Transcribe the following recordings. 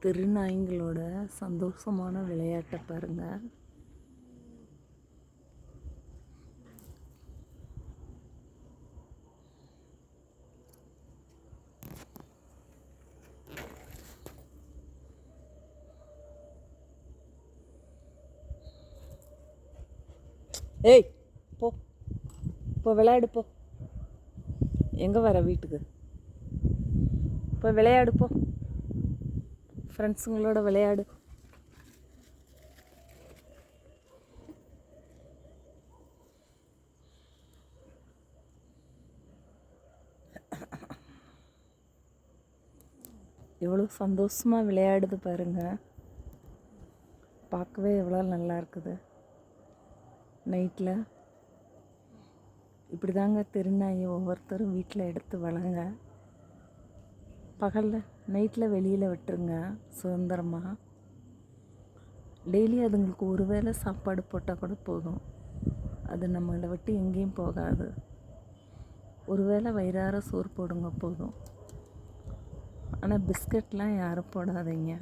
திருநாய்ங்களோட சந்தோஷமான விளையாட்டை பாருங்க. ஏய் போ இப்போ விளையாடு போ. எங்கே வர வீட்டுக்கு? இப்போ விளையாடு போ, ஃப்ரெண்ட்ஸுங்களோட விளையாடு. எவ்வளோ சந்தோஷமாக விளையாடுது பாருங்க. பார்க்கவே எவ்வளோ நல்லா இருக்குது. நைட்டில் இப்படி தாங்க திருநாயை ஒவ்வொருத்தரும் வீட்டில் எடுத்து வளங்க. பகலில் நைட்டில் வெளியில் விட்டுருங்க சுதந்திரமாக. டெய்லி அதுங்களுக்கு ஒரு வேளை சாப்பாடு போட்டால் கூட போதும். அது நம்மளை விட்டு எங்கேயும் போகாது. ஒரு வேளை வயிறார சோறு போடுங்க போதும். ஆனால் பிஸ்கட்லாம் யாரும் போடாதீங்க.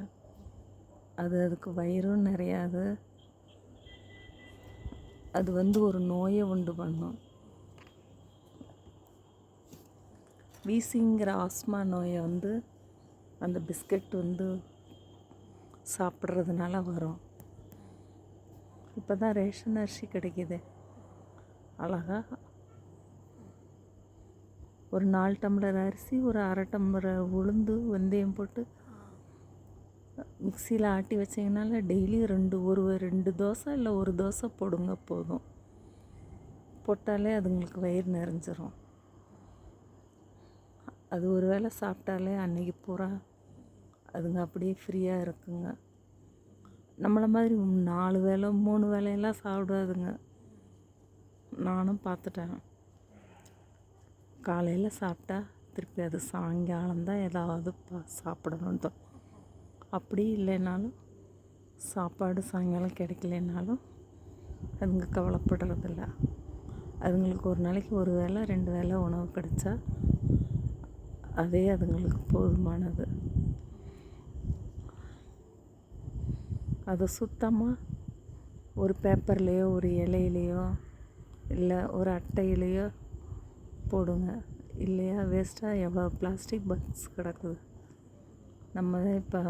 அதுக்கு வயிறும் நிறையாது. அது ஒரு நோயை உண்டு பண்ணும். வீசிங்கிற ஆஸ்மா நோயை அந்த பிஸ்கட் சாப்பிட்றதுனால வரும். இப்போ தான் ரேஷன் அரிசி கிடைக்கிது. அழகாக ஒரு 4 டம்ளர் அரிசி, ஒரு அரை டம்ளர் உளுந்து, வெந்தயம் போட்டு மிக்சியில் ஆட்டி வச்சிங்கனால டெய்லி 2 தோசை இல்லை 1 தோசை போடுங்க போதும். போட்டாலே அதுங்களுக்கு வயிறு நிறைஞ்சிரும். அது ஒரு வேளை சாப்பிட்டாலே அன்னைக்கு பூரா அதுங்க அப்படியே ஃப்ரீயாக இருக்குங்க. நம்மளை மாதிரி 4 வேளை 3 வேளையெல்லாம் சாப்பிடாதுங்க. நானும் பார்த்துட்டேன். காலையில் சாப்பிட்டா திருப்பி அது சாயங்காலம்தான் ஏதாவது சாப்பிடணுன்ட்டு. அப்படி இல்லைனாலும் சாப்பாடு சாயங்காலம் கிடைக்கலனாலும் அதுங்க கவலைப்படுறதில்ல. அதுங்களுக்கு ஒரு நாளைக்கு 1 வேளை 2 வேளை உணவு கிடைச்சா அதே அதுங்களுக்கு போதுமானது. அதை சுத்தமாக ஒரு பேப்பர்லேயோ ஒரு இலையிலையோ இல்லை ஒரு அட்டையிலையோ போடுங்க. இல்லையா வேஸ்ட்டாக எவ்வளோ பிளாஸ்டிக் பாக்ஸ் கிடக்குது. நம்ம இப்போ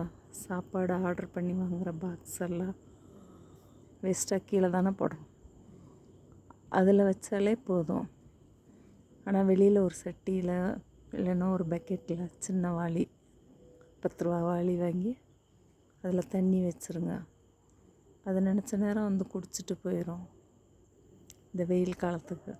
சாப்பாடு ஆர்டர் பண்ணி வாங்குகிற பாக்ஸ் எல்லாம் வேஸ்ட்டாக கீழே தானே போடுறோம். அதில் வச்சாலே போதும். ஆனால் வெளியில் ஒரு சட்டியில் இல்லைன்னா ஒரு பக்கெட்டில் சின்ன வாளி 10 ரூபா வாளி வாங்கி அதில் தண்ணி வச்சுருங்க. அதை நினச்ச நேரம் குடிச்சிட்டு போயிடும் இந்த வெயில் காலத்துக்கு.